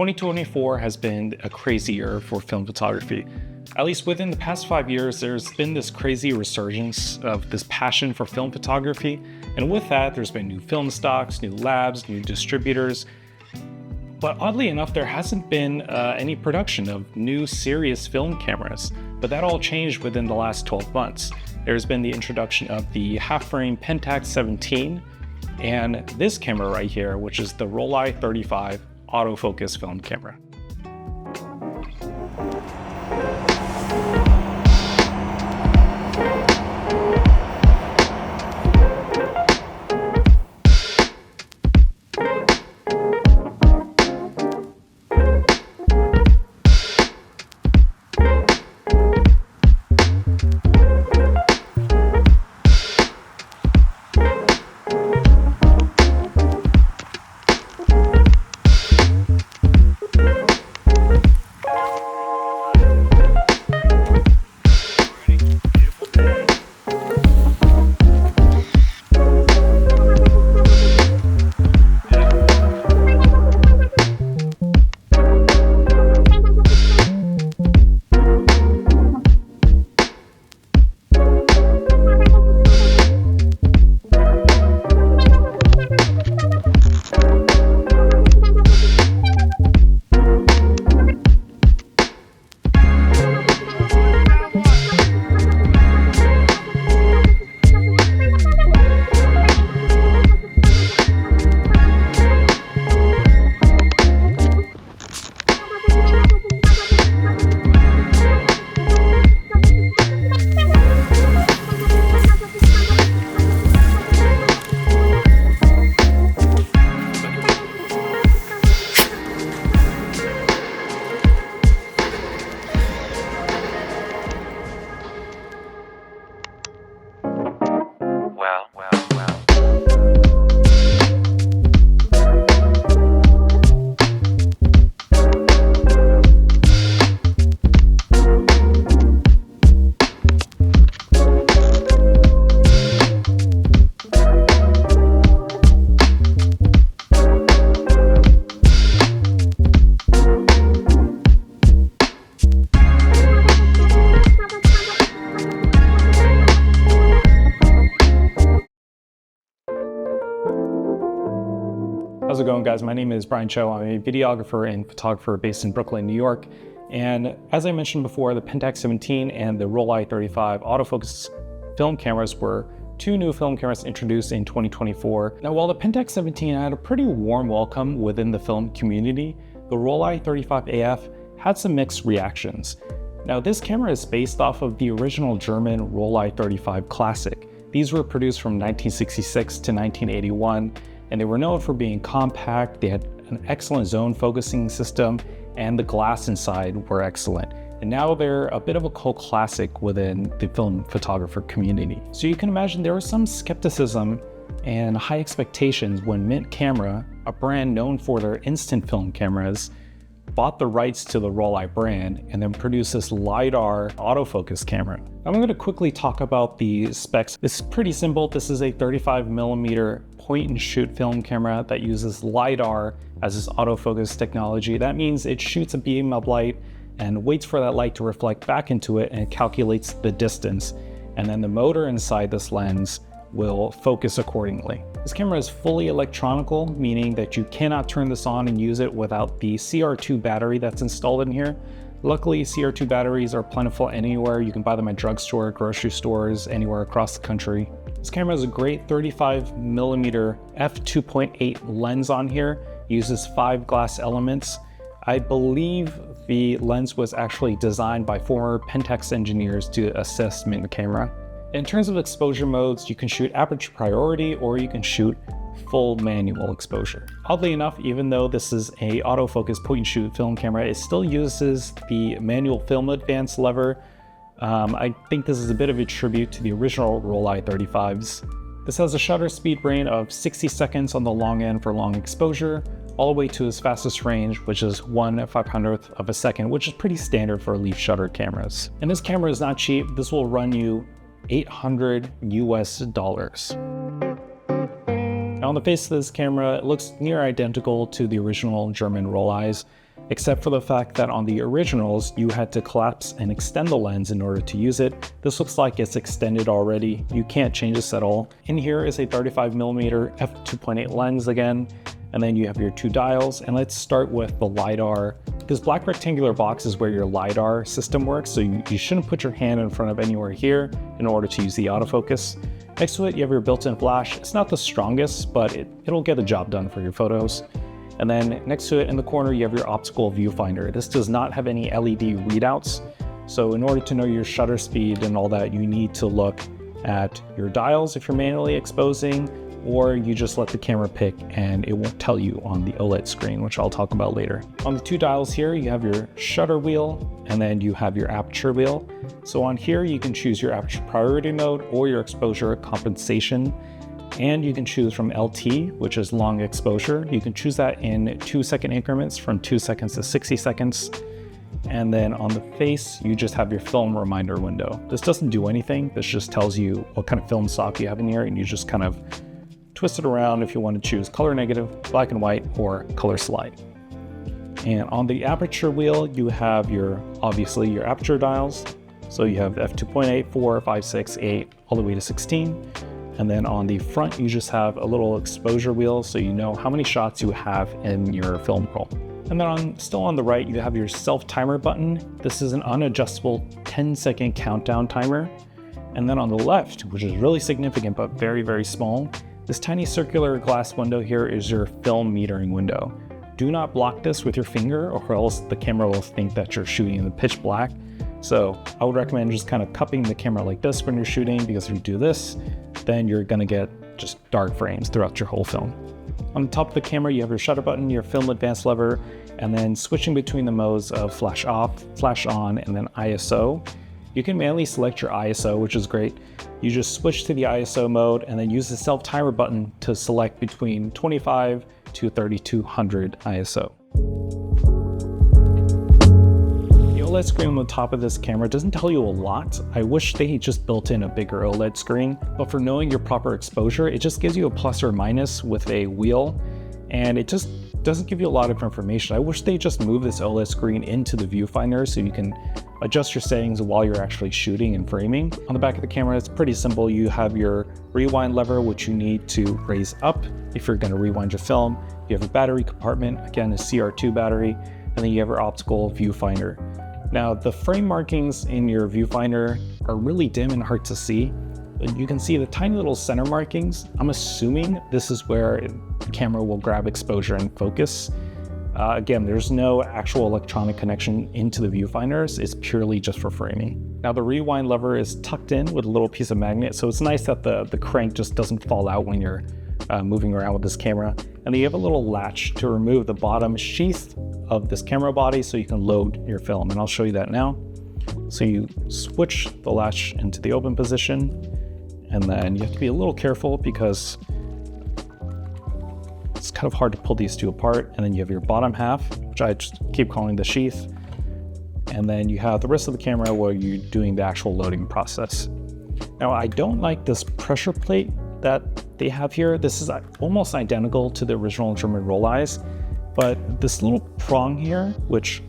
2024 has been a crazy year for film photography. At least within the past 5 years, there's been this crazy resurgence of this passion for film photography. And with that, there's been new film stocks, new labs, new distributors. But oddly enough, there hasn't been any production of new serious film cameras. But that all changed within the last 12 months. There's been the introduction of the half-frame Pentax 17 and this camera right here, which is the Rollei 35 autofocus film camera. How's it going, guys? My name is Brian Cho. I'm a videographer and photographer based in Brooklyn, New York. And as I mentioned before, the Pentax 17 and the Rollei 35 autofocus film cameras were two new film cameras introduced in 2024. Now, while the Pentax 17 had a pretty warm welcome within the film community, the Rollei 35 AF had some mixed reactions. Now, this camera is based off of the original German Rollei 35 Classic. These were produced from 1966 to 1981. And they were known for being compact. They had an excellent zone focusing system, and the glass inside were excellent. And now they're a bit of a cult classic within the film photographer community. So you can imagine there was some skepticism and high expectations when Mint Camera, a brand known for their instant film cameras, bought the rights to the Rollei brand and then produced this LIDAR autofocus camera. I'm going to quickly talk about the specs. This is pretty simple. This is a 35mm point and shoot film camera that uses LIDAR as its autofocus technology. That means it shoots a beam of light and waits for that light to reflect back into it, and it calculates the distance. And then the motor inside this lens will focus accordingly. This camera is fully electronical, meaning that you cannot turn this on and use it without the CR2 battery that's installed in here. Luckily, CR2 batteries are plentiful anywhere. You can buy them at drugstore, grocery stores, anywhere across the country. This camera has a great 35mm f2.8 lens on here. It uses 5 glass elements. I believe the lens was actually designed by former Pentax engineers to assist Mint Camera. In terms of exposure modes, you can shoot aperture priority or you can shoot full manual exposure. Oddly enough, even though this is a autofocus point and shoot film camera, it still uses the manual film advance lever. I think this is a bit of a tribute to the original Rollei 35s. This has a shutter speed range of 60 seconds on the long end for long exposure, all the way to its fastest range, which is 1/500th of a second, which is pretty standard for leaf shutter cameras. And this camera is not cheap. This will run you $800 US. Now on the face of this camera, it looks near identical to the original German Rolleis. except for the fact that on the originals, you had to collapse and extend the lens in order to use it. This looks like it's extended already. You can't change this at all. In here is a 35mm f2.8 lens again, and then you have your two dials. And let's start with the LIDAR. This black rectangular box is where your LIDAR system works, so you shouldn't put your hand in front of anywhere here in order to use the autofocus. Next to it, you have your built-in flash. It's not the strongest, but it'll get the job done for your photos. And then next to it in the corner, you have your optical viewfinder. This does not have any LED readouts. So in order to know your shutter speed and all that, you need to look at your dials if you're manually exposing, or you just let the camera pick and it won't tell you on the OLED screen, which I'll talk about later. On the two dials here, you have your shutter wheel and then you have your aperture wheel. So on here, you can choose your aperture priority mode or your exposure compensation. And you can choose from LT, which is long exposure. You can choose that in 2-second increments from 2 seconds to 60 seconds. And then on the face, you just have your film reminder window. This doesn't do anything. This just tells you what kind of film stock you have in here, and you just kind of twist it around if you want to choose color negative, black and white, or color slide. And on the aperture wheel, you have obviously your aperture dials. So you have f2.8, 4, 5, 6, 8, all the way to 16. And then on the front, you just have a little exposure wheel, so you know how many shots you have in your film roll. And then still on the right, you have your self timer button. This is an unadjustable 10-second countdown timer. And then on the left, which is really significant but very, very small, this tiny circular glass window here is your film metering window. Do not block this with your finger, or else the camera will think that you're shooting in the pitch black. So I would recommend just kind of cupping the camera like this when you're shooting, because if you do this, then you're gonna get just dark frames throughout your whole film. On the top of the camera, you have your shutter button, your film advance lever, and then switching between the modes of flash off, flash on, and then ISO. You can manually select your ISO, which is great. You just switch to the ISO mode and then use the self timer button to select between 25 to 3200 ISO. OLED screen on the top of this camera doesn't tell you a lot. I wish they just built in a bigger OLED screen, but for knowing your proper exposure, it just gives you a plus or minus with a wheel, and it just doesn't give you a lot of information. I wish they just move this OLED screen into the viewfinder so you can adjust your settings while you're actually shooting and framing. On the back of the camera, it's pretty simple. You have your rewind lever, which you need to raise up if you're going to rewind your film. You have a battery compartment, again, a CR2 battery, and then you have your optical viewfinder. Now, the frame markings in your viewfinder are really dim and hard to see. You can see the tiny little center markings. I'm assuming this is where the camera will grab exposure and focus. Again, there's no actual electronic connection into the viewfinders. It's purely just for framing. Now, the rewind lever is tucked in with a little piece of magnet, so it's nice that the crank just doesn't fall out when you're moving around with this camera. And then you have a little latch to remove the bottom sheath of this camera body so you can load your film, and I'll show you that now. So you switch the latch into the open position, and then you have to be a little careful because it's kind of hard to pull these two apart. And then you have your bottom half, which I just keep calling the sheath. And then you have the rest of the camera where you're doing the actual loading process. Now, I don't like this pressure plate that they have here. This is almost identical to the original German Rolleis, but this little prong here, which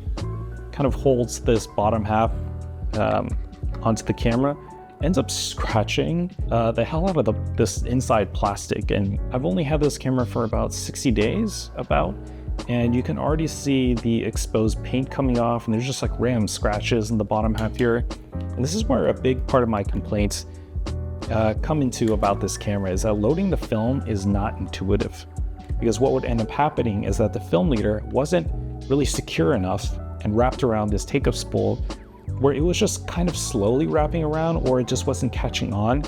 kind of holds this bottom half onto the camera, ends up scratching the hell out of this inside plastic. And I've only had this camera for about 60 days, and you can already see the exposed paint coming off, and there's just like random scratches in the bottom half here. And this is where a big part of my complaints come into about this camera is that loading the film is not intuitive, because what would end up happening is that the film leader wasn't really secure enough and wrapped around this take-up spool, where it was just kind of slowly wrapping around, or it just wasn't catching on.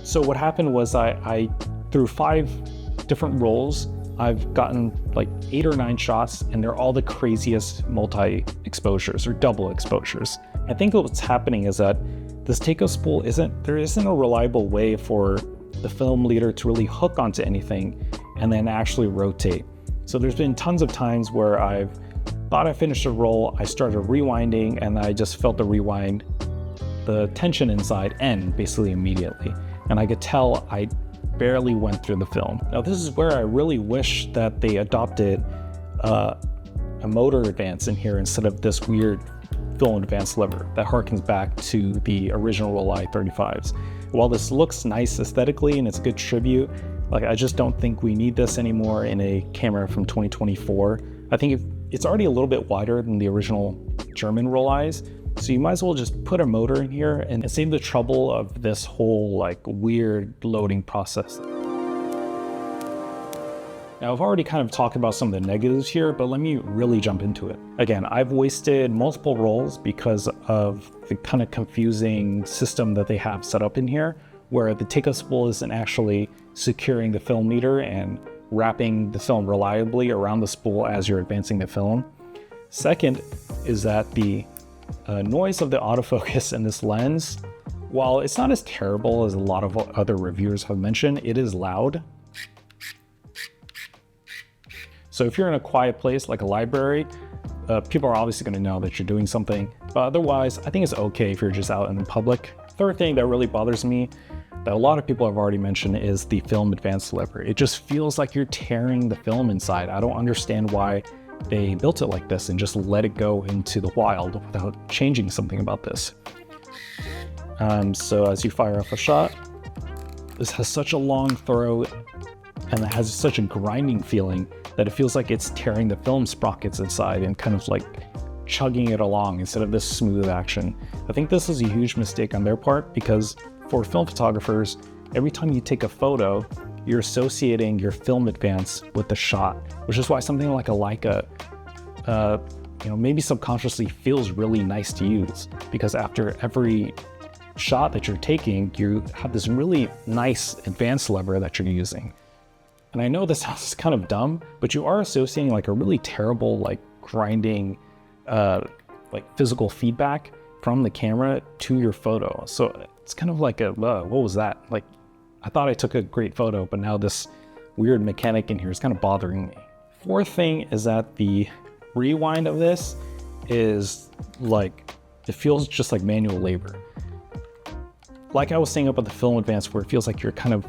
So what happened was I through 5 different rolls, I've gotten like 8 or 9 shots, and they're all the craziest multi-exposures or double exposures. I think what's happening is that this take-up spool there isn't a reliable way for the film leader to really hook onto anything and then actually rotate. So there's been tons of times where I've thought I finished a roll, I started rewinding, and I just felt the tension inside end basically immediately. And I could tell I barely went through the film. Now, this is where I really wish that they adopted a a motor advance in here instead of this weird film advance lever that harkens back to the original Rollei 35s. While this looks nice aesthetically and it's a good tribute, like I just don't think we need this anymore in a camera from 2024. I think it's already a little bit wider than the original German Rolleis, so you might as well just put a motor in here and save the trouble of this whole like weird loading process. Now, I've already kind of talked about some of the negatives here, but let me really jump into it. Again, I've wasted multiple rolls because of the kind of confusing system that they have set up in here, where the take-up spool isn't actually securing the film leader and wrapping the film reliably around the spool as you're advancing the film. Second is that the noise of the autofocus in this lens, while it's not as terrible as a lot of other reviewers have mentioned, it is loud. So if you're in a quiet place like a library, people are obviously going to know that you're doing something, but otherwise I think it's okay if you're just out in the public. Third thing that really bothers me that a lot of people have already mentioned is the film advance lever. It just feels like you're tearing the film inside. I don't understand why they built it like this and just let it go into the wild without changing something about this. So as you fire off a shot, this has such a long throw and it has such a grinding feeling that it feels like it's tearing the film sprockets inside and kind of like chugging it along instead of this smooth action. I think this is a huge mistake on their part because for film photographers, every time you take a photo, you're associating your film advance with the shot, which is why something like a Leica, maybe subconsciously feels really nice to use, because after every shot that you're taking, you have this really nice advance lever that you're using. And I know this sounds kind of dumb, but you are associating like a really terrible, like grinding, like physical feedback from the camera to your photo. So it's kind of like what was that? Like, I thought I took a great photo, but now this weird mechanic in here is kind of bothering me. Fourth thing is that the rewind of this is like, it feels just like manual labor. Like I was saying about the film advance, where it feels like you're kind of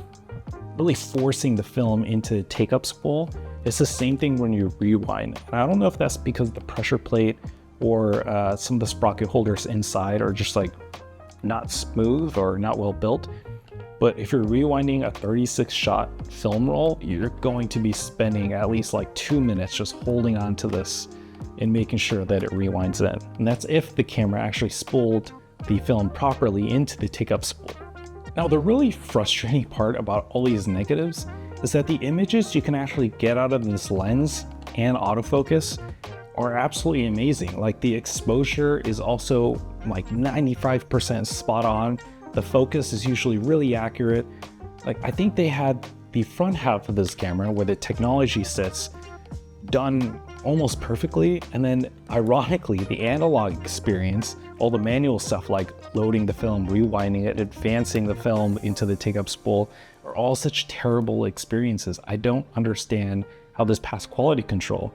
really forcing the film into the take-up spool. It's the same thing when you rewind. And I don't know if that's because the pressure plate or some of the sprocket holders inside are just like not smooth or not well built. But if you're rewinding a 36 shot film roll, you're going to be spending at least like 2 minutes just holding on to this and making sure that it rewinds in. And that's if the camera actually spooled the film properly into the take-up spool. Now, the really frustrating part about all these negatives is that the images you can actually get out of this lens and autofocus are absolutely amazing. Like the exposure is also like 95% spot on. The focus is usually really accurate. Like I think they had the front half of this camera where the technology sits done almost perfectly. And then ironically, the analog experience, all the manual stuff like loading the film, rewinding it, advancing the film into the take-up spool are all such terrible experiences. I don't understand how this passed quality control.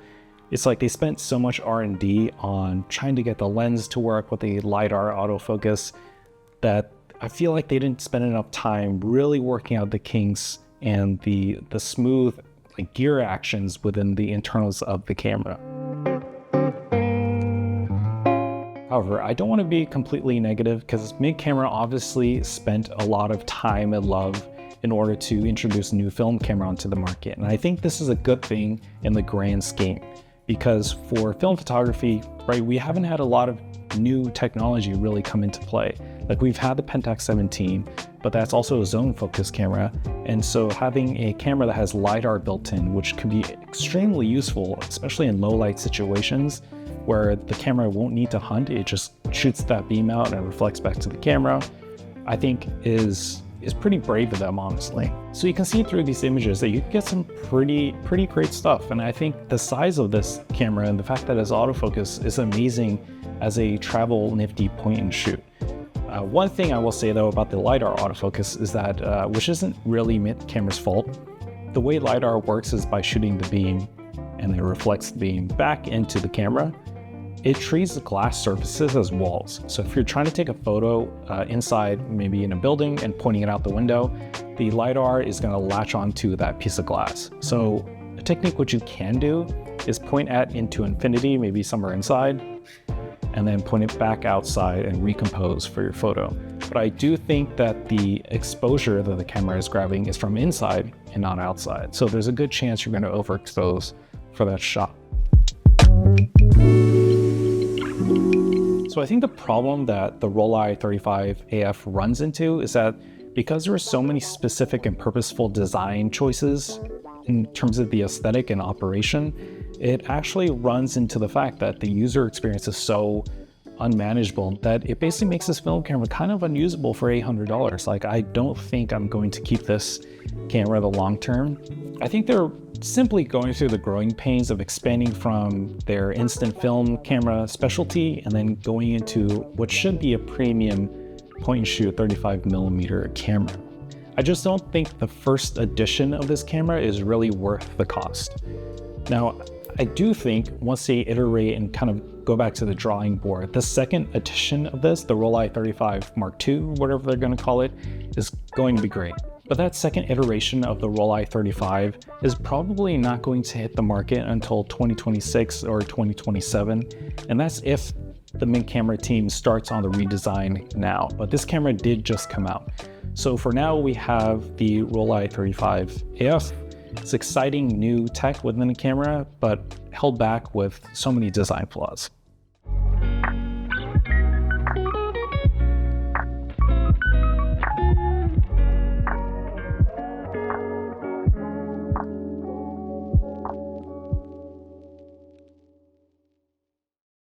It's like they spent so much R&D on trying to get the lens to work with the LIDAR autofocus that I feel like they didn't spend enough time really working out the kinks and the smooth like gear actions within the internals of the camera. However, I don't want to be completely negative because mid-camera obviously spent a lot of time and love in order to introduce a new film camera onto the market. And I think this is a good thing in the grand scheme because for film photography, right, we haven't had a lot of new technology really come into play. Like we've had the Pentax 17, but that's also a zone focus camera. And so having a camera that has LIDAR built in, which could be extremely useful, especially in low light situations where the camera won't need to hunt, it just shoots that beam out and it reflects back to the camera, I think is pretty brave of them, honestly. So you can see through these images that you can get some pretty great stuff. And I think the size of this camera and the fact that it's autofocus is amazing as a travel nifty point and shoot. One thing I will say though about the LiDAR autofocus is that, which isn't really mid-camera's fault, the way LiDAR works is by shooting the beam and it reflects the beam back into the camera. It treats the glass surfaces as walls. So if you're trying to take a photo inside, maybe in a building and pointing it out the window, the LiDAR is gonna latch onto that piece of glass. So a technique which you can do is point at into infinity, maybe somewhere inside, and then point it back outside and recompose for your photo. But I do think that the exposure that the camera is grabbing is from inside and not outside. So there's a good chance you're going to overexpose for that shot. So I think the problem that the Rollei 35 AF runs into is that because there are so many specific and purposeful design choices in terms of the aesthetic and operation, it actually runs into the fact that the user experience is so unmanageable that it basically makes this film camera kind of unusable for $800. Like, I don't think I'm going to keep this camera the long term. I think they're simply going through the growing pains of expanding from their instant film camera specialty and then going into what should be a premium point and shoot 35mm camera. I just don't think the first edition of this camera is really worth the cost. Now, I do think once they iterate and kind of go back to the drawing board, the second edition of this, the Rollei 35 Mark II, whatever they're going to call it, is going to be great. But that second iteration of the Rollei 35 is probably not going to hit the market until 2026 or 2027. And that's if the Mint camera team starts on the redesign now. But this camera did just come out. So for now, we have the Rollei 35 AF. It's exciting new tech within the camera, but held back with so many design flaws.